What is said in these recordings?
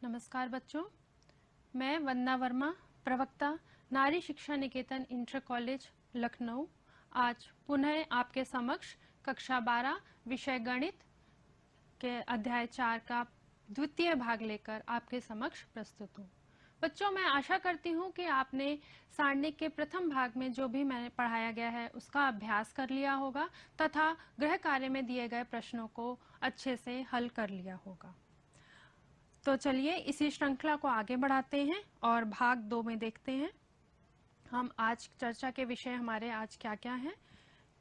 नमस्कार बच्चों, मैं वंदना वर्मा, प्रवक्ता नारी शिक्षा निकेतन इंटर कॉलेज लखनऊ, आज पुनः आपके समक्ष कक्षा 12 विषय गणित के अध्याय 4 का द्वितीय भाग लेकर आपके समक्ष प्रस्तुत हूँ। बच्चों, मैं आशा करती हूँ कि आपने सारणिक के प्रथम भाग में जो भी मैंने पढ़ाया गया है उसका अभ्यास कर लिया होगा तथा गृह कार्य में दिए गए प्रश्नों को अच्छे से हल कर लिया होगा। तो चलिए इसी श्रृंखला को आगे बढ़ाते हैं और भाग 2 में देखते हैं हम आज चर्चा के विषय हमारे आज क्या क्या हैं।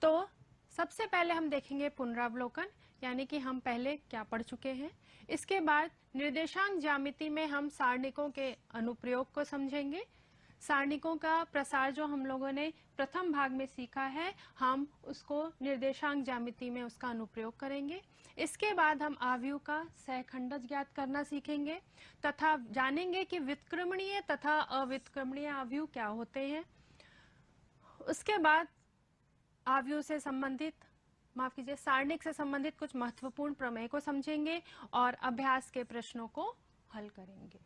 तो सबसे पहले हम देखेंगे पुनरावलोकन, यानी कि हम पहले क्या पढ़ चुके हैं। इसके बाद निर्देशांक ज्यामिति में हम सारणिकों के अनुप्रयोग को समझेंगे। सारणिकों का प्रसार जो हम लोगों ने प्रथम भाग में सीखा है, हम उसको निर्देशांक ज्यामिति में उसका अनुप्रयोग करेंगे। इसके बाद हम आव्यूह का सहखंडज ज्ञात करना सीखेंगे तथा जानेंगे कि व्युत्क्रमणीय तथा अव्युत्क्रमणीय आव्यूह क्या होते हैं। उसके बाद आव्यूह से संबंधित सारणिक से संबंधित कुछ महत्वपूर्ण प्रमेय को समझेंगे और अभ्यास के प्रश्नों को हल करेंगे।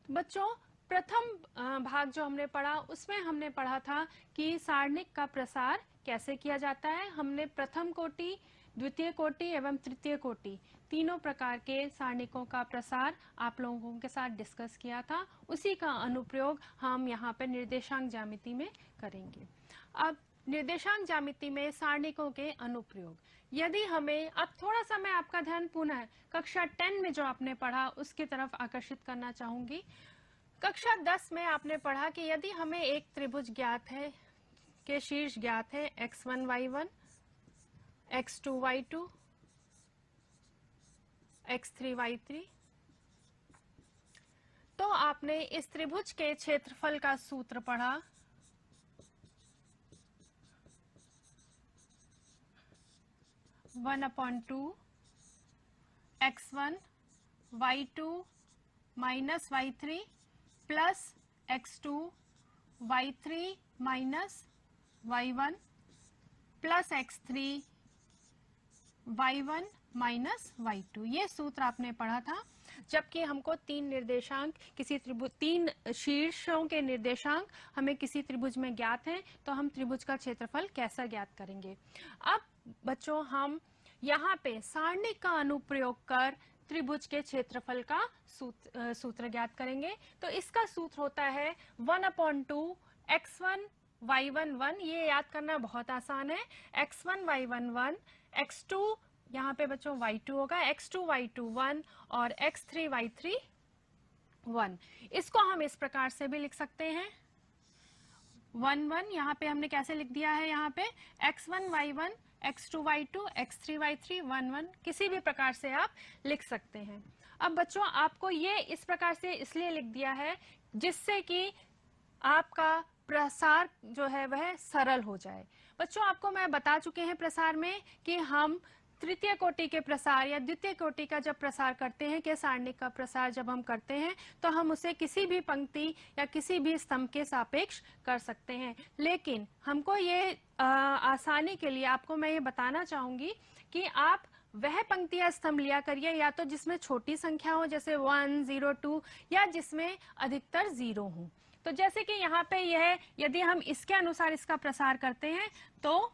बच्चों, प्रथम भाग जो हमने पढ़ा उसमें हमने पढ़ा था कि सारणिक का प्रसार कैसे किया जाता है। हमने प्रथम कोटि, द्वितीय कोटि एवं तृतीय कोटि तीनों प्रकार के सारणिकों का प्रसार आप लोगों के साथ डिस्कस किया था। उसी का अनुप्रयोग हम यहाँ पे निर्देशांक ज्यामिति में करेंगे। अब निर्देशांक ज्यामिति में सारणिकों के अनुप्रयोग, यदि हमें अब थोड़ा सा मैं आपका ध्यान पुनः कक्षा 10 में जो आपने पढ़ा उसकी तरफ आकर्षित करना चाहूंगी। कक्षा 10 में आपने पढ़ा कि यदि हमें एक त्रिभुज ज्ञात है के शीर्ष ज्ञात है x1 y1, x2 y2, x3 y3, तो आपने इस त्रिभुज के क्षेत्रफल का सूत्र पढ़ा। One upon two x1 y2 minus y3 plus x2 y3 minus y1 plus x3 y1 minus y2, ये सूत्र आपने पढ़ा था। जबकि हमको तीन निर्देशांक किसी त्रिभुज, तीन शीर्षों के निर्देशांक हमें किसी त्रिभुज में ज्ञात हैं, तो हम त्रिभुज का क्षेत्रफल कैसा ज्ञात करेंगे। अब बच्चों, हम यहाँ पे सारणिक का अनुप्रयोग कर त्रिभुज के क्षेत्रफल का सूत्र ज्ञात करेंगे। तो इसका सूत्र होता है 1/2 x1 y1 1, ये याद करना बहुत आसान है। x1 y1 1, x2 यहाँ पे बच्चों y2 होगा, x2 y2 1 और x3 y3 1। इसको हम इस प्रकार से भी लिख सकते हैं 1 1, यहाँ पे हमने कैसे लिख दिया है, यहाँ पे x1 y1 x2 y2 x3 y3 1 1, किसी भी प्रकार से आप लिख सकते हैं। अब बच्चों, आपको ये इस प्रकार से इसलिए लिख दिया है जिससे कि आपका प्रसार जो है वह सरल हो जाए। बच्चों, आपको मैं बता चुके हैं प्रसार में कि हम तृतीय कोटि के प्रसार या द्वितीय कोटि का जब प्रसार करते हैं कि सारणिक का प्रसार जब हम करते हैं तो हम उसे किसी भी पंक्ति या किसी भी स्तंभ के सापेक्ष कर सकते हैं। लेकिन हमको ये आसानी के लिए आपको मैं ये बताना चाहूंगी कि आप वह पंक्ति या स्तंभ लिया करिए या तो जिसमें छोटी संख्या हो, जैसे 1 0 2, या जिसमें अधिकतर 0 हो। तो जैसे कि यहाँ पे यह, यदि हम इसके अनुसार इसका प्रसार करते हैं तो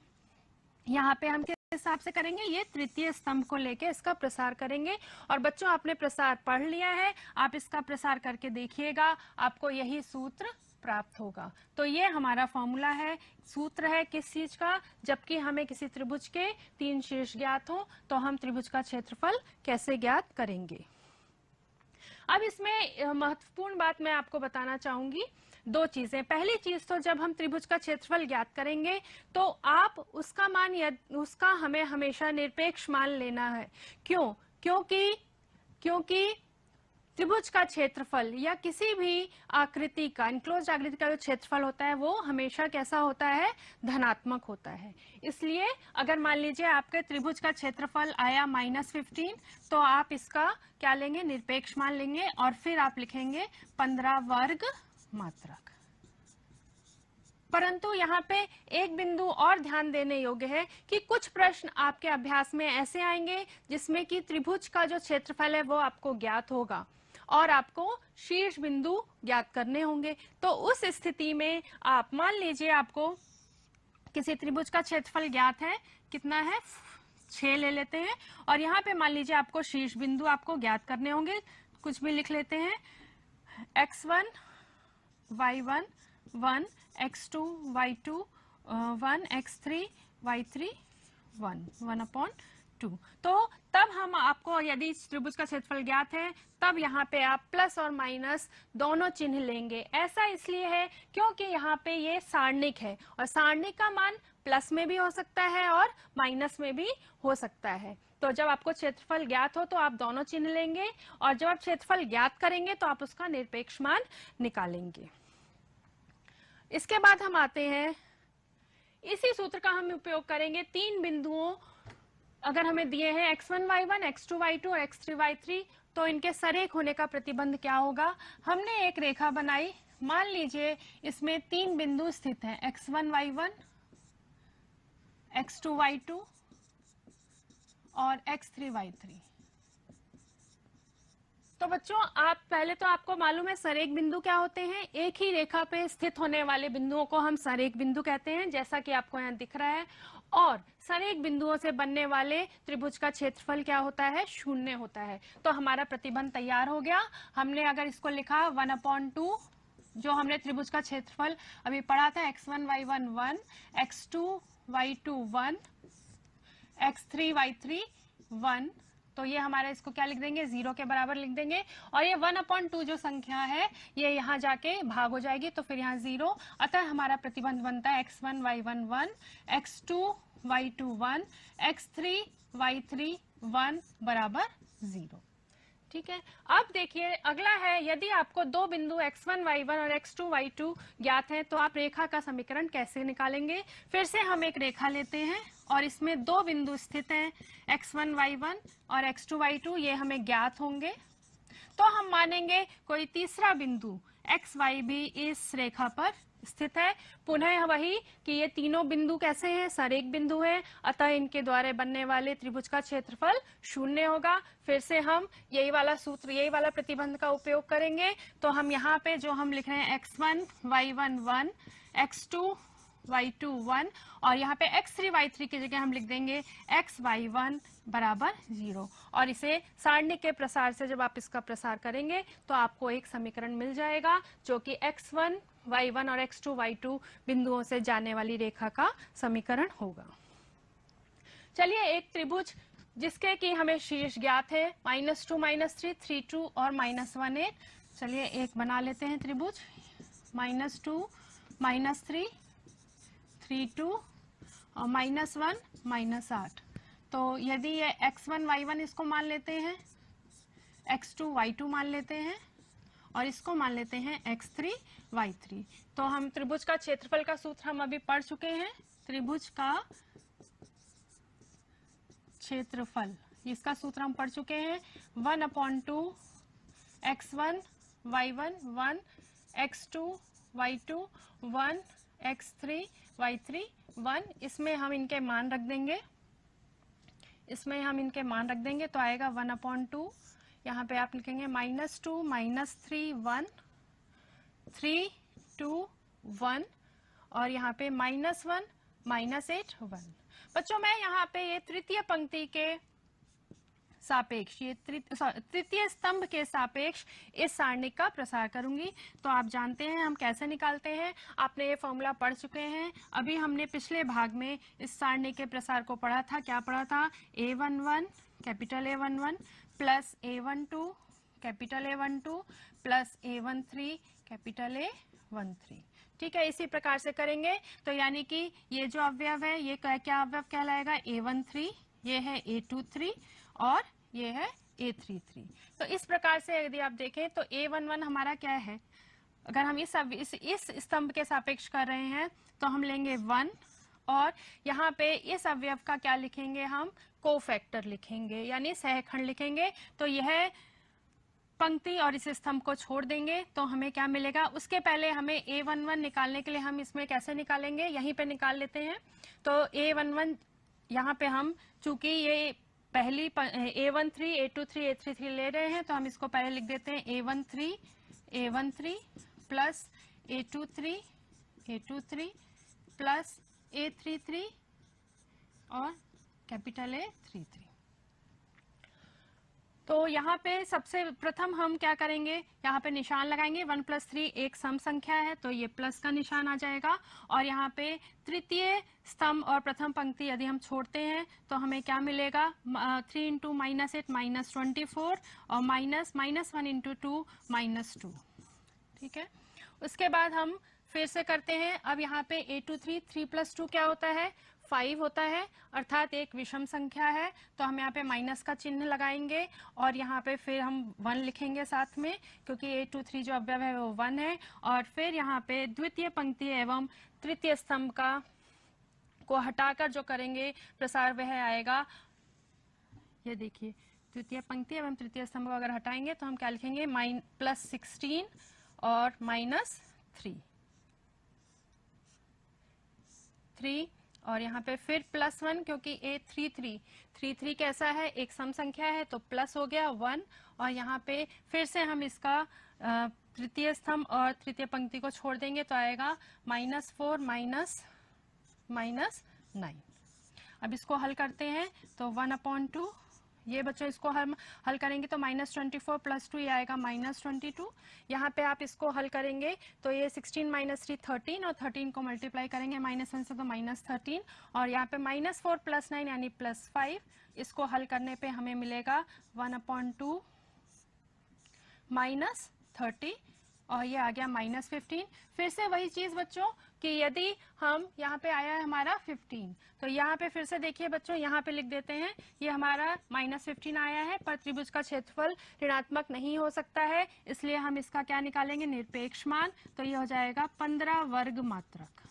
यहाँ पे हम किस हिसाब से करेंगे, ये तृतीय स्तंभ को लेके इसका प्रसार करेंगे। और बच्चों, आपने प्रसार पढ़ लिया है, आप इसका प्रसार करके देखिएगा, आपको यही सूत्र प्राप्त होगा। तो ये हमारा फॉर्मूला है, सूत्र है किस चीज का, जबकि हमें किसी त्रिभुज के तीन शीर्ष ज्ञात हो तो हम त्रिभुज का क्षेत्रफल कैसे ज्ञात करेंगे। अब इसमें महत्वपूर्ण बात मैं आपको बताना चाहूंगी, दो चीजें। पहली चीज तो जब हम त्रिभुज का क्षेत्रफल ज्ञात करेंगे तो आप उसका मान उसका हमें हमेशा निरपेक्ष मान लेना है। क्यों? क्योंकि त्रिभुज का क्षेत्रफल या किसी भी आकृति का, इनक्लोज्ड आकृति का जो क्षेत्रफल होता है वो हमेशा कैसा होता है, धनात्मक होता है। इसलिए अगर मान लीजिए आपके त्रिभुज का क्षेत्रफल आया -15, तो आप इसका क्या लेंगे, निरपेक्ष मान लेंगे और फिर आप लिखेंगे 15 वर्ग मात्रक। परंतु यहाँ पे एक बिंदु और ध्यान देने योग्य है कि कुछ प्रश्न आपके अभ्यास में ऐसे आएंगे जिसमें कि त्रिभुज का जो क्षेत्रफल है वो आपको ज्ञात होगा और आपको शीर्ष बिंदु ज्ञात करने होंगे। तो उस स्थिति में आप मान लीजिए आपको किसी त्रिभुज का क्षेत्रफल ज्ञात है, कितना है 6 ले लेते हैं, और यहाँ पे मान लीजिए आपको शीर्ष बिंदु आपको ज्ञात करने होंगे। कुछ भी लिख लेते हैं, x1 y1 1, x2 y2 1, x3 y3 1/2। तो तब हम आपको यदि त्रिभुज का क्षेत्रफल ज्ञात है तब यहाँ पे आप प्लस और माइनस दोनों चिन्ह लेंगे। ऐसा इसलिए है क्योंकि यहाँ पे ये सारणिक है और सारणिक का मान प्लस में भी हो सकता है और माइनस में भी हो सकता है। तो जब आपको क्षेत्रफल ज्ञात हो तो आप दोनों चिन्ह लेंगे और जब आप क्षेत्रफल ज्ञात करेंगे तो आप उसका निरपेक्ष मान निकालेंगे। इसके बाद हम आते हैं, इसी सूत्र का हम उपयोग करेंगे तीन बिंदुओं अगर हमें दिए हैं x1 y1 x2 y2 और x3 y3, तो इनके सरेख होने का प्रतिबंध क्या होगा। हमने एक रेखा बनाई, मान लीजिए इसमें तीन बिंदु स्थित हैं, x1 y1 x2 y2 और x3 y3। तो बच्चों आप पहले तो आपको मालूम है सरेख बिंदु क्या होते हैं। एक ही रेखा पे स्थित होने वाले बिंदुओं को हम सरेख बिंदु कहते हैं, जैसा कि आपको यहाँ दिख रहा है। और सरेख बिंदुओं से बनने वाले त्रिभुज का क्षेत्रफल क्या होता है, 0 होता है। तो हमारा प्रतिबंध तैयार हो गया। हमने अगर इसको लिखा 1/2, जो हमने त्रिभुज का क्षेत्रफल अभी पढ़ा था, x1 y1 1, x2 y2 1, x3 y3 1, तो ये हमारा इसको क्या लिख देंगे, 0 के बराबर लिख देंगे। और ये 1/2 जो संख्या है ये यहाँ जाके भाग हो जाएगी, तो फिर यहाँ 0। अतः हमारा प्रतिबंध बनता है x1 y1 1, x2 y2 1, x3 y3 1 बराबर 0। ठीक है। अब देखिए अगला है, यदि आपको दो बिंदु x1 y1 और x2 y2 ज्ञात है तो आप रेखा का समीकरण कैसे निकालेंगे। फिर से हम एक रेखा लेते हैं और इसमें दो बिंदु स्थित हैं, x1 y1 और x2 y2, ये हमें ज्ञात होंगे। तो हम मानेंगे कोई तीसरा बिंदु x y भी इस रेखा पर स्थित है। पुनः वही कि ये तीनों बिंदु कैसे हैं, सरेख बिंदु हैं, अतः इनके द्वारा बनने वाले त्रिभुज का क्षेत्रफल 0 होगा। फिर से हम यही वाला सूत्र, यही वाला प्रतिबंध का उपयोग करेंगे। तो हम यहाँ पे जो हम लिख रहे हैं x1 y1 1, x2 y2 1, और यहाँ पे x3 y3 की जगह हम लिख देंगे x y1 बराबर 0। और इसे सारणी के प्रसार से जब आप इसका प्रसार करेंगे तो आपको एक समीकरण मिल जाएगा जो कि x1 y1 और x2 y2 बिंदुओं से जाने वाली रेखा का समीकरण होगा। चलिए एक त्रिभुज जिसके कि हमें शीर्ष ज्ञात है, -2 -3 3 2 और -1 8। चलिए एक बना लेते हैं त्रिभुज, -2 -3 3 2 और -1 -8। तो यदि ये x1 y1 इसको मान लेते हैं, x2 y2 मान लेते हैं और इसको मान लेते हैं x3 y3, तो हम त्रिभुज का क्षेत्रफल का सूत्र हम अभी पढ़ चुके हैं। त्रिभुज का क्षेत्रफल, इसका सूत्र हम पढ़ चुके हैं, 1/2 x1 y1 1, x2 y2 1, x3 y3 1। इसमें हम इनके मान रख देंगे, इसमें हम इनके मान रख देंगे तो आएगा 1/2। यहाँ पे आप लिखेंगे -2 -3 1, 3 2 1, और यहाँ पे -1 -8 1। बच्चों मैं यहाँ पे ये तृतीय पंक्ति के सापेक्ष, ये तृतीय स्तंभ के सापेक्ष इस सारणिक का प्रसार करूंगी। तो आप जानते हैं हम कैसे निकालते हैं, आपने ये फॉर्मूला पढ़ चुके हैं। अभी हमने पिछले भाग में इस सारणिक के प्रसार को पढ़ा था। क्या पढ़ा था, A11 capital A11 plus A12 capital A12 plus A13 capital A13। ठीक है, इसी प्रकार से करेंगे तो यानी कि ये जो अवयव है ये क्या अवयव कहलाएगा, A13, ये है A23 और ये है A33। तो इस प्रकार से यदि आप देखें तो A11 हमारा क्या है, अगर हम इस स्तंभ के सापेक्ष कर रहे हैं तो हम लेंगे 1, और यहाँ पे इस अवयव का क्या लिखेंगे, हम कोफैक्टर लिखेंगे यानी सहखंड लिखेंगे। तो यह पंक्ति और इस स्तंभ को छोड़ देंगे तो हमें क्या मिलेगा। उसके पहले हमें A11 निकालने के लिए हम इसमें कैसे निकालेंगे, यहीं पे निकाल लेते हैं। तो A11 यहाँ पे हम चूंकि ये पहली A13 A23 A33 ले रहे हैं तो हम इसको पहले लिख देते हैं A13 plus A23 plus A33 और कैपिटल A33। तो यहाँ पे सबसे प्रथम हम क्या करेंगे, यहाँ पे निशान लगाएंगे। 1 + 3 एक सम संख्या है तो ये प्लस का निशान आ जाएगा। और यहाँ पे तृतीय स्तंभ और प्रथम पंक्ति यदि हम छोड़ते हैं तो हमें क्या मिलेगा, 3 × -8 -24 और -1 × 2 -2। ठीक है, उसके बाद हम फिर से करते हैं। अब यहाँ पे A23 3 + 2 क्या होता है, 5 होता है, अर्थात एक विषम संख्या है तो हम यहाँ पे माइनस का चिन्ह लगाएंगे और यहाँ पे फिर हम 1 लिखेंगे साथ में, क्योंकि A23 जो अवयव है वो 1 है। और फिर यहाँ पे द्वितीय पंक्ति एवं तृतीय स्तंभ को हटाकर जो करेंगे प्रसार वह आएगा, ये देखिए द्वितीय पंक्ति एवं तृतीय स्तंभ को अगर हटाएंगे तो हम क्या लिखेंगे, +16 और -3 और यहाँ पे फिर +1, क्योंकि A33 कैसा है, एक सम संख्या है तो प्लस हो गया 1। और यहाँ पे फिर से हम इसका तृतीय स्तंभ और तृतीय पंक्ति को छोड़ देंगे तो आएगा -4 -9। अब इसको हल करते हैं तो 1/2, ये बच्चों इसको हम हल करेंगे तो -24 + 2 ये आएगा -22। यहाँ पे आप इसको हल करेंगे तो ये 16 - 3 13 और 13 को मल्टीप्लाई करेंगे -1 से तो -13 और यहाँ पे -4 + 9 यानी +5। इसको हल करने पे हमें मिलेगा 1/2 -30 और ये आ गया -15। फिर से वही चीज बच्चों कि यदि हम यहाँ पे आया है हमारा 15 तो यहाँ पे फिर से देखिए बच्चों, यहाँ पे लिख देते हैं ये हमारा -15 आया है, पर त्रिभुज का क्षेत्रफल ऋणात्मक नहीं हो सकता है, इसलिए हम इसका क्या निकालेंगे, निरपेक्ष मान। तो ये हो जाएगा 15 वर्ग मात्रक।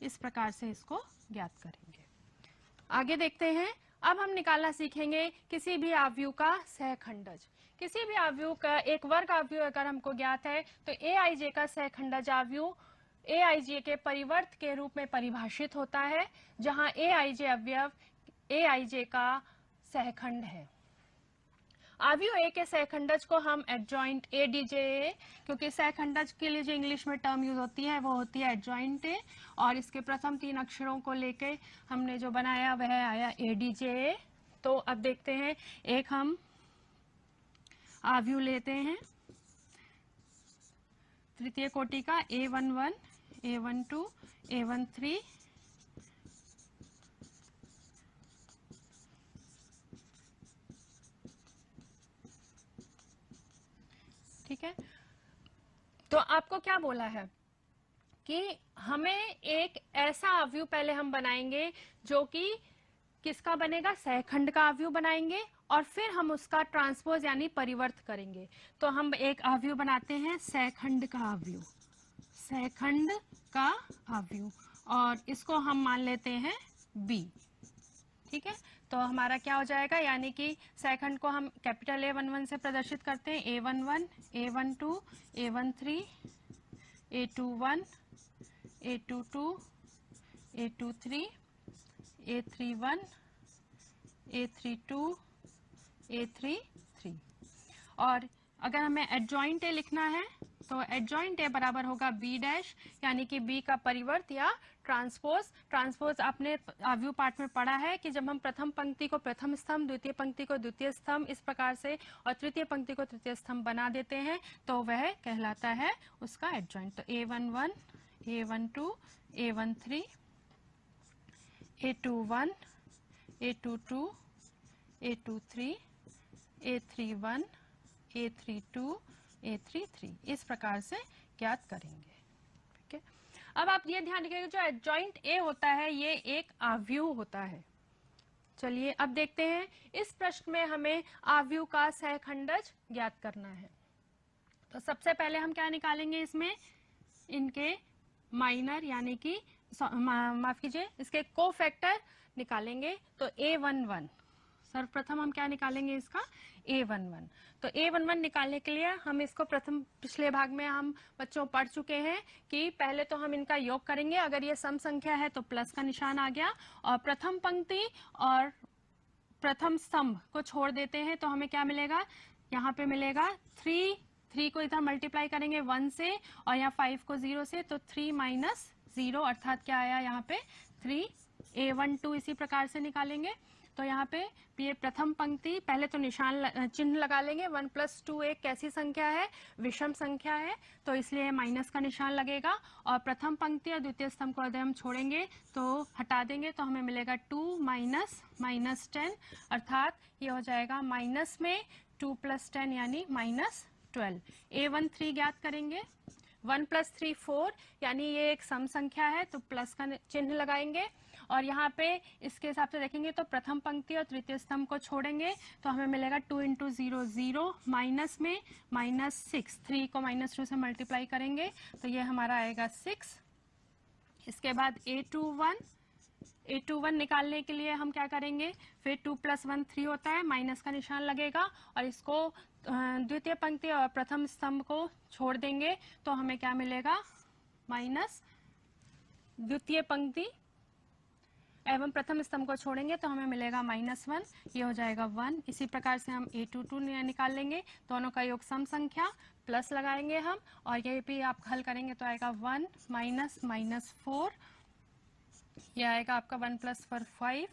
इस प्रकार से इसको ज्ञात करेंगे। आगे देखते हैं। अब हम निकालना सीखेंगे किसी भी आव्यूह का सहखंडज। किसी भी आव्यूह का एक वर्ग आव्यूह अगर हमको ज्ञात है तो Aij का सहखंडज आव्यूह Aij के परिवर्त के रूप में परिभाषित होता है, जहां Aij अवयव Aij का सहखंड है। आव्यूह A के सहखंडज को हम एडजॉइंट ADJA, क्योंकि सहखंडज के लिए जो इंग्लिश में टर्म यूज होती है वो होती है एडजॉइंट A, और इसके प्रथम 3 अक्षरों को लेके हमने जो बनाया वह आया ADJA। तो अब देखते हैं, एक हम आव्यूह लेते हैं तृतीय कोटि का A11 A12 A13 ठीक है। तो आपको क्या बोला है कि हमें एक ऐसा आव्यूह पहले हम बनाएंगे जो कि किसका बनेगा, सहखंड का आव्यूह बनाएंगे और फिर हम उसका ट्रांसपोज यानी परिवर्त करेंगे। तो हम एक आव्यूह बनाते हैं सहखंड का आव्यूह, सहखंड का आव्यूह, और इसको हम मान लेते हैं B। ठीक है, तो हमारा क्या हो जाएगा, यानी कि सहखंड को हम कैपिटल A11 से प्रदर्शित करते हैं। A11 A12 A13 A21 A22 A23 A31 A32 A33। और अगर हमें एडजॉइंट ए लिखना है तो एडजॉइंट ए बराबर होगा B डैश, यानी कि B का परिवर्त या ट्रांसपोज आपने आव्यूह पाठ में पढ़ा है कि जब हम प्रथम पंक्ति को प्रथम स्तंभ, द्वितीय पंक्ति को द्वितीय स्तंभ, इस प्रकार से और तृतीय पंक्ति को तृतीय स्तंभ बना देते हैं तो वह कहलाता है उसका एडजॉइंट। तो A11 A12 A13 A21 A22 A23 A31 A32 A33 इस प्रकार से ज्ञात करेंगे। ठीक है, अब आप ये ध्यान रखिएगा जो एडजॉइंट ए होता है ये एक आव्यूह होता है। चलिए अब देखते हैं, इस प्रश्न में हमें आव्यूह का सहखंडज ज्ञात करना है। तो सबसे पहले हम क्या निकालेंगे, इसमें इनके माइनर यानी कि माफ कीजिए इसके कोफैक्टर निकालेंगे। तो A11 सर्वप्रथम हम क्या निकालेंगे इसका A11। तो A11 निकालने के लिए हम इसको प्रथम पिछले भाग में हम बच्चों पढ़ चुके हैं कि पहले तो हम इनका योग करेंगे, अगर ये सम संख्या है तो प्लस का निशान आ गया, और प्रथम पंक्ति और प्रथम स्तंभ को छोड़ देते हैं तो हमें क्या मिलेगा, यहाँ पे मिलेगा 3 को इधर मल्टीप्लाई करेंगे 1 से और यहाँ 5 को 0 से, तो 3 माइनस 0 अर्थात क्या आया यहाँ पे 3। A12 इसी प्रकार से निकालेंगे। तो यहाँ पे ये प्रथम पंक्ति, पहले तो निशान चिन्ह लगा लेंगे, 1 + 2 एक कैसी संख्या है, विषम संख्या है, तो इसलिए माइनस का निशान लगेगा। और प्रथम पंक्ति और द्वितीय स्तंभ को अगर हम छोड़ेंगे तो हटा देंगे तो हमें मिलेगा 2 माइनस -10 अर्थात ये हो जाएगा माइनस में 2 + 10 यानी -12। A13 ज्ञात करेंगे, 1 + 3 4 यानी ये एक सम संख्या है तो प्लस का चिन्ह लगाएंगे। और यहाँ पे इसके हिसाब से देखेंगे तो प्रथम पंक्ति और तृतीय स्तंभ को छोड़ेंगे तो हमें मिलेगा 2 × 0 0 माइनस में -6, 3 को -2 से मल्टीप्लाई करेंगे तो ये हमारा आएगा 6। इसके बाद A21 निकालने के लिए हम क्या करेंगे, फिर 2 + 1 3 होता है, माइनस का निशान लगेगा और इसको द्वितीय पंक्ति और प्रथम स्तंभ को छोड़ देंगे तो हमें क्या मिलेगा, माइनस द्वितीय पंक्ति एवं प्रथम स्तंभ को छोड़ेंगे तो हमें मिलेगा -1, ये हो जाएगा 1। इसी प्रकार से हम A22 निकाल लेंगे, दोनों का योग सम संख्या, प्लस लगाएंगे हम और ये भी आप हल करेंगे तो आएगा 1 -4, ये आएगा आपका 1 + 4 5।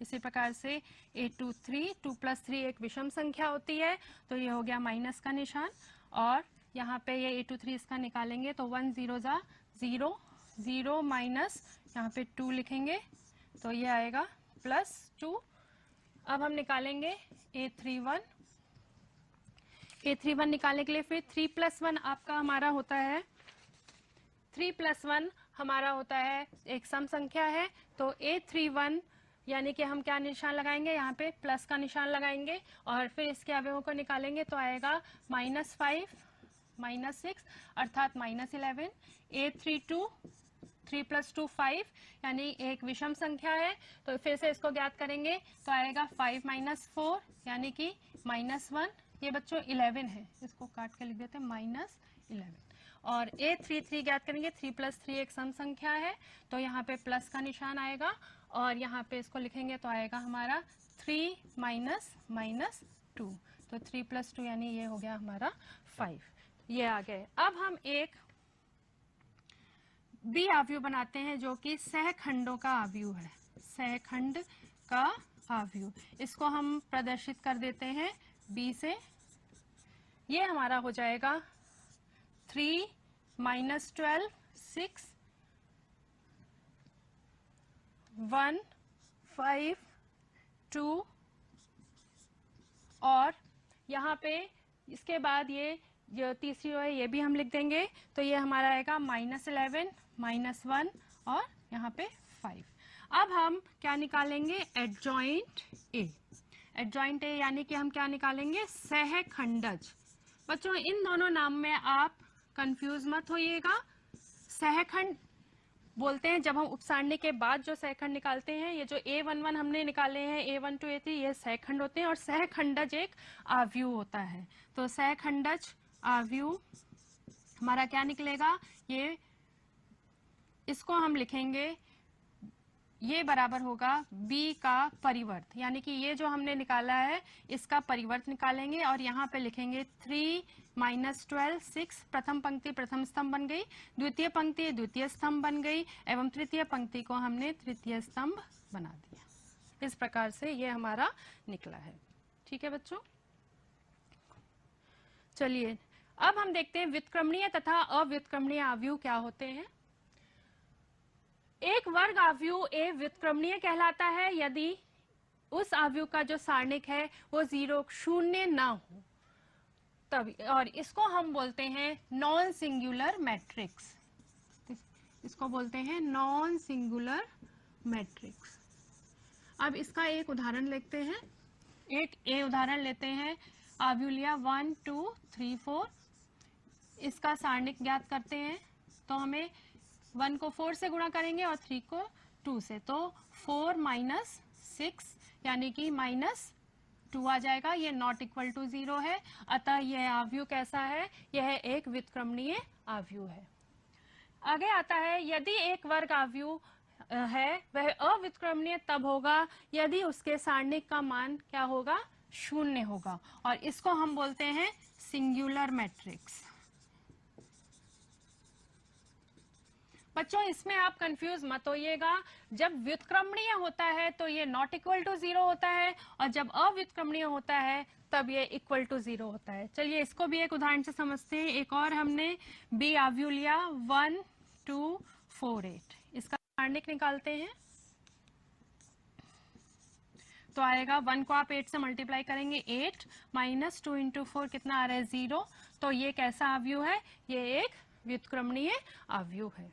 इसी प्रकार से A23, 2 + 3 एक विषम संख्या होती है तो ये हो गया माइनस का निशान, और यहाँ पे ये A23 इसका निकालेंगे तो 1 0 × 0 0 माइनस यहाँ पे 2 लिखेंगे तो ये आएगा +2। अब हम निकालेंगे A31 निकालने के लिए फिर 3 + 1 आपका हमारा होता है, 3 + 1 हमारा होता है एक सम संख्या है तो A31 यानी कि हम क्या निशान लगाएंगे, यहाँ पे प्लस का निशान लगाएंगे और फिर इसके अवयवों को निकालेंगे तो आएगा -5 -6 अर्थात -11। A32 3 + 2 5 यानी एक विषम संख्या है तो फिर से इसको ज्ञात करेंगे तो आएगा 5 - 4 यानी कि -1। ये बच्चों 11 है, इसको काट के लिख देते हैं -11। और A33 ज्ञात करेंगे, 3 + 3 एक सम संख्या है तो यहाँ पे प्लस का निशान आएगा और यहाँ पे इसको लिखेंगे तो आएगा हमारा 3 -2, तो 3 + 2 यानी ये हो गया हमारा 5। ये आ गए। अब हम एक बी आव्यूह बनाते हैं जो कि सहखंडों का आव्यूह है, सहखंड का आव्यूह। इसको हम प्रदर्शित कर देते हैं बी से। ये हमारा हो जाएगा 3 -12 6 1 5 2 और यहाँ पे इसके बाद ये जो तीसरी रो है ये भी हम लिख देंगे तो ये हमारा आएगा -11 -1 और यहाँ पे 5। अब हम क्या निकालेंगे, एडजॉइंट ए। एडजॉइंट ए यानी कि हम क्या निकालेंगे, सहखंडज। बच्चों इन दोनों नाम में आप कंफ्यूज मत होइएगा। सहखंड बोलते हैं जब हम उपसारणी के बाद जो सहखंड निकालते हैं, ये जो A11 हमने निकाले हैं, A12 A3 ये सहखंड होते हैं और सहखंडज एक आव्यूह होता है। तो सहखंडज आव्यूह हमारा क्या निकलेगा, ये इसको हम लिखेंगे, ये बराबर होगा B का परिवर्त, यानी कि ये जो हमने निकाला है इसका परिवर्त निकालेंगे और यहाँ पे लिखेंगे 3 -12 6। प्रथम पंक्ति प्रथम स्तंभ बन गई, द्वितीय पंक्ति द्वितीय स्तंभ बन गई एवं तृतीय पंक्ति को हमने तृतीय स्तंभ बना दिया। इस प्रकार से ये हमारा निकला है। ठीक है बच्चों, चलिए अब हम देखते हैं व्युत्क्रमणीय तथा अव्युत्क्रमणीय आव्यूह क्या होते हैं। एक वर्ग आव्यूह ए व्युत्क्रमणीय कहलाता है यदि उस आव्यूह का जो सारणिक है वो 0 ना हो तभी, और इसको हम बोलते हैं नॉन सिंगुलर मैट्रिक्स। इसको बोलते हैं नॉन सिंगुलर मैट्रिक्स। अब इसका एक उदाहरण लेते हैं, एक ए उदाहरण लेते हैं। आव्यूह लिया 1 2 3 4, इसका सारणिक ज्ञात करते हैं तो हमें 1 को 4 से गुणा करेंगे और 3 को 2 से, तो 4 - 6 यानी कि 2 आ जाएगा, ये नॉट इक्वल टू 0 है, अतः यह आव्यूह कैसा है, यह एक व्युत्क्रमणीय आव्यूह है। आगे आता है, यदि एक वर्ग आव्यूह है वह अव्युत्क्रमणीय तब होगा यदि उसके सारणिक का मान क्या होगा, 0 होगा, और इसको हम बोलते हैं सिंगुलर मैट्रिक्स। बच्चों इसमें आप कंफ्यूज मत होइएगा, जब व्युत्क्रमणीय होता है तो ये नॉट इक्वल टू 0 होता है, और जब अव्युत्क्रमणीय होता है तब ये इक्वल टू 0 होता है। चलिए इसको भी एक उदाहरण से समझते हैं। एक और हमने बी आव्यूह लिया 1 2 4 8, इसका सारणिक निकालते हैं। तो आएगा 1 को आप 8 से मल्टीप्लाई करेंगे, 8 माइनस 2 इंटू 4 कितना आ रहा है, 0। तो ये कैसा आव्यूह है, ये एक व्युत्क्रमणीय आव्यूह है।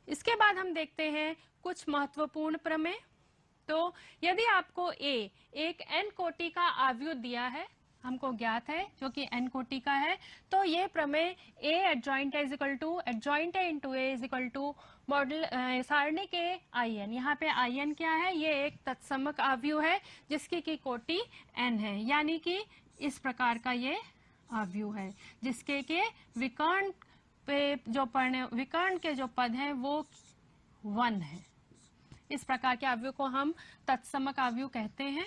इसके बाद हम देखते हैं कुछ महत्वपूर्ण प्रमेय। तो यदि आपको A एक n कोटि का आव्यूह दिया है, हमको ज्ञात है जो कि n कोटि का है, तो ये प्रमेय A एडजॉइंट है इज इक्वल टू एडजॉइंट है into A is equal to मॉडल सारणिक A in। यहाँ पे in क्या है, ये एक तत्समक आव्यूह है जिसकी की कोटि n है, यानी कि इस प्रकार का ये आव्यूह है जिसके के विकर्ण पे जो विकर्ण के जो पद हैं वो 1 है। इस प्रकार के आव्यूह को हम तत्समक आव्यूह कहते हैं।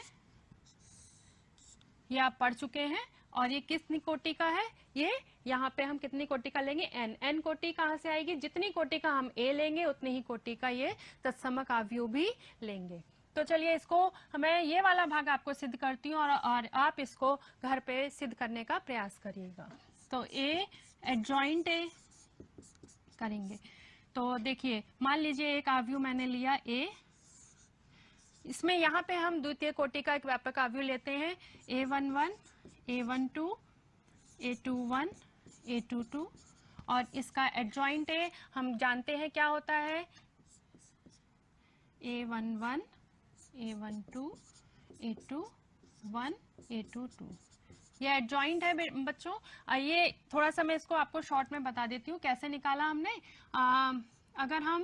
ये आप पढ़ चुके हैं। और ये कितनी कोटि का है, ये यहाँ पे हम कितनी कोटि का लेंगे, n कोटि कहाँ से आएगी, जितनी कोटि का हम a लेंगे उतनी ही कोटि का ये तत्समक आव्यूह भी लेंगे। तो चलिए इसको मैं ये वाला भाग आपको सिद्ध करती हूँ और आप इसको घर पे सिद्ध करने का प्रयास करिएगा। तो a एडजॉइंट a करेंगे। तो देखिए मान लीजिए एक आव्यूह मैंने लिया A, इसमें यहाँ पे हम द्वितीय कोटि का एक व्यापक आव्यूह लेते हैं, A11 A12 A21 A22, और इसका एडजॉइंट A हम जानते हैं क्या होता है, A11 A12 A21 A22, ये एडजॉइंट है बच्चों। ये थोड़ा सा मैं इसको आपको शॉर्ट में बता देती हूँ कैसे निकाला हमने। अगर हम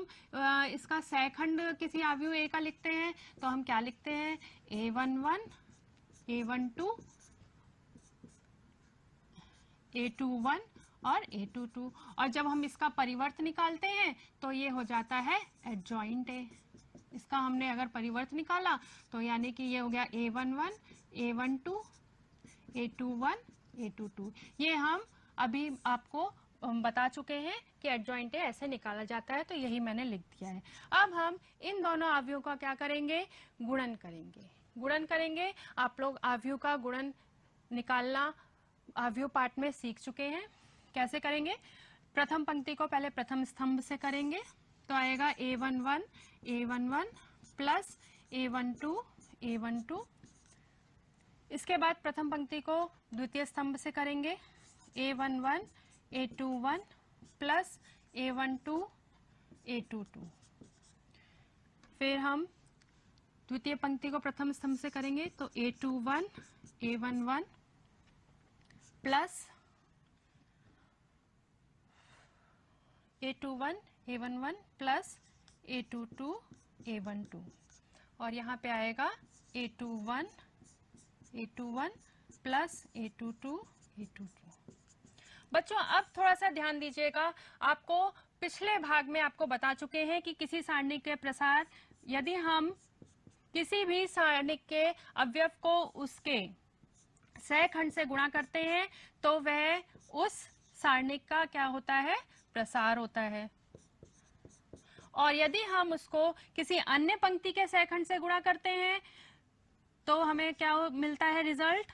इसका सहखंड किसी आव्यूह A का लिखते हैं तो हम क्या लिखते हैं, A11 A12 A21 और A22, और जब हम इसका परिवर्त निकालते हैं तो ये हो जाता है एडजॉइंट A। इसका हमने अगर परिवर्त निकाला तो यानी कि ये हो गया A11 A12 A21 A22। ये हम अभी आपको बता चुके हैं कि एडजॉइंट ऐसे निकाला जाता है, तो यही मैंने लिख दिया है। अब हम इन दोनों आव्यूहों का क्या करेंगे, गुणन करेंगे। गुणन करेंगे, आप लोग आव्यूह का गुणन निकालना आव्यूह पाठ में सीख चुके हैं। कैसे करेंगे, प्रथम पंक्ति को पहले प्रथम स्तंभ से करेंगे, तो आएगा A11 A11 plus A12 A12। इसके बाद प्रथम पंक्ति को द्वितीय स्तंभ से करेंगे, A11 A21 plus A12 A22। फिर हम द्वितीय पंक्ति को प्रथम स्तंभ से करेंगे, तो A21 A11 plus A21 A11 plus A22 A12, और यहाँ पे आएगा A21 प्लस A22 A22। बच्चों अब थोड़ा सा ध्यान दीजिएगा, आपको पिछले भाग में आपको बता चुके हैं कि किसी सारणिक के प्रसार, यदि हम किसी भी सारणिक के अवयव को उसके सहखंड से गुणा करते हैं तो वह उस सारणिक का क्या होता है, प्रसार होता है। और यदि हम उसको किसी अन्य पंक्ति के सहखंड से गुणा करते हैं तो हमें क्या मिलता है रिजल्ट।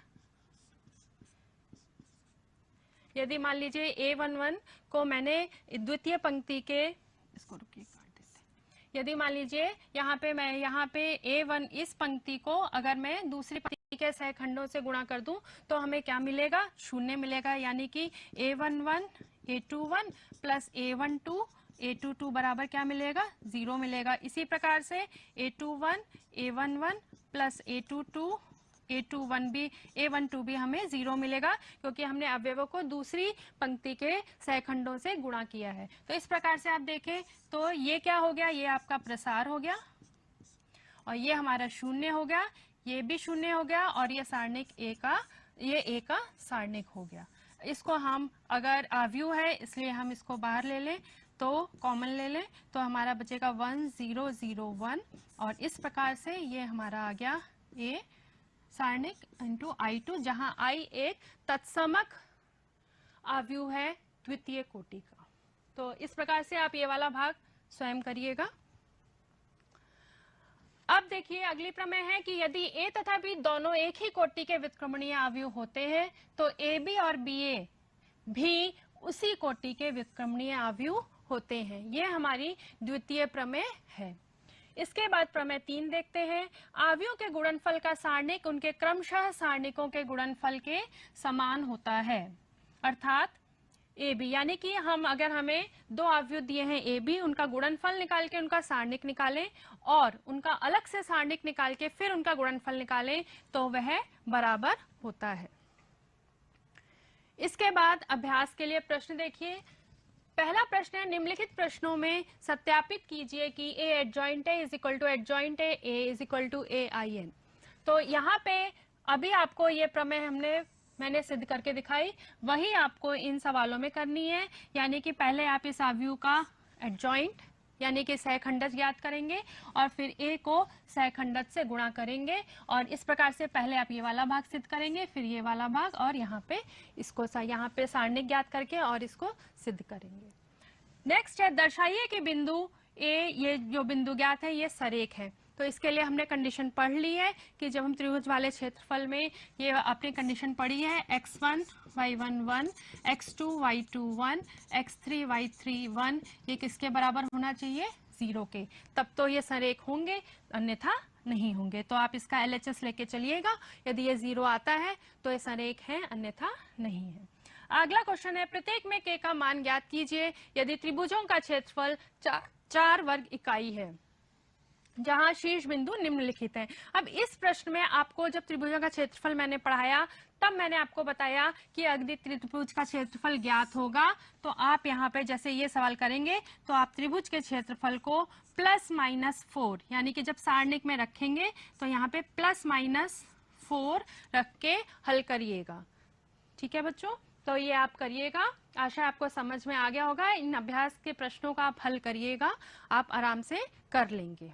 यदि मान लीजिए A11 को मैंने द्वितीय पंक्ति के, इसको रुकिए काट देते हैं। यदि मान लीजिए यहाँ पे A1 इस पंक्ति को अगर मैं दूसरी पंक्ति के सहखंडों से गुणा कर दूं तो हमें क्या मिलेगा, 0 मिलेगा, यानी कि A11 A21 plus A12 A22 बराबर क्या मिलेगा, 0 मिलेगा। इसी प्रकार से A21 A11 plus A22 A12 भी हमें 0 मिलेगा, क्योंकि हमने अवयवों को दूसरी पंक्ति के सहखंडों से गुणा किया है। तो इस प्रकार से आप देखें तो ये क्या हो गया, ये आपका प्रसार हो गया, और ये हमारा 0 हो गया, ये भी शून्य हो गया और ये सारणिक ए का सारणिक हो गया। इसको हम अगर आव्यूह है इसलिए हम इसको बाहर ले लें, तो कॉमन ले लें, तो हमारा बचेगा 1 0 0 1 और इस प्रकार से ये हमारा आ गया ए सारणिक इंटू I2, जहां I एक तत्समक आव्यूह है द्वितीय कोटि का। तो इस प्रकार से आप ये वाला भाग स्वयं करिएगा। अब देखिए अगली प्रमेय है कि यदि A तथा B दोनों एक ही कोटि के व्युत्क्रमणीय आव्यूह होते हैं तो AB और BA भी उसी कोटि के व्युत्क्रमणीय आव्यूह होते हैं। ये हमारी द्वितीय प्रमेय है। इसके बाद प्रमेय 3 देखते हैं। आव्यूह के गुणनफल का सारणिक उनके क्रमशः सारणिकों के गुणनफल के समान होता है, अर्थात AB, यानी कि अगर हमें दो आव्यूह दिए हैं AB, उनका गुणनफल निकाल के उनका सारणिक निकालें और उनका अलग से सारणिक निकाल के फिर उनका गुणनफल निकालें तो वह बराबर होता है। इसके बाद अभ्यास के लिए प्रश्न देखिए। पहला प्रश्न है, निम्नलिखित प्रश्नों में सत्यापित कीजिए कि A adjoint A is equal to adjoint A, A is equal to AIN। तो यहाँ पे अभी आपको ये प्रमेय मैंने सिद्ध करके दिखाई, वही आपको इन सवालों में करनी है। यानी कि पहले आप इस आव्यूह का एडजॉइंट यानी कि सहखंडक ज्ञात करेंगे और फिर A को सहखंडक से गुणा करेंगे और इस प्रकार से पहले आप ये वाला भाग सिद्ध करेंगे, फिर ये वाला भाग और यहाँ पे इसको यहाँ पे सारणिक ज्ञात करके और इसको सिद्ध करेंगे। नेक्स्ट है, दर्शाइए कि बिंदु A, ये जो बिंदु ज्ञात है ये सरेख है। तो इसके लिए हमने कंडीशन पढ़ ली है कि जब हम त्रिभुज वाले क्षेत्रफल में ये आपने कंडीशन पढ़ी है, x1 y1 1, x2 y2 1, x3 y3 1, ये किसके बराबर होना चाहिए? 0 के, तब तो ये सरेख होंगे, अन्यथा नहीं होंगे। तो आप इसका LHS लेके चलिएगा, यदि ये 0 आता है तो ये सरेख है, अन्यथा नहीं है। अगला क्वेश्चन है, प्रत्येक में k का मान ज्ञात कीजिए यदि त्रिभुजों का क्षेत्रफल 4 वर्ग इकाई है जहां शीर्ष बिंदु निम्नलिखित है। अब इस प्रश्न में आपको जब त्रिभुजों का क्षेत्रफल मैंने पढ़ाया तब मैंने आपको बताया कि यदि त्रिभुज का क्षेत्रफल ज्ञात होगा तो आप यहाँ पे जैसे ये सवाल करेंगे तो आप त्रिभुज के क्षेत्रफल को +-4 यानी कि जब सारणिक में रखेंगे तो यहाँ पे +-4 रख के हल करिएगा। ठीक है बच्चों, तो ये आप करिएगा। आशा आपको समझ में आ गया होगा। इन अभ्यास के प्रश्नों का आप हल करिएगा, आप आराम से कर लेंगे।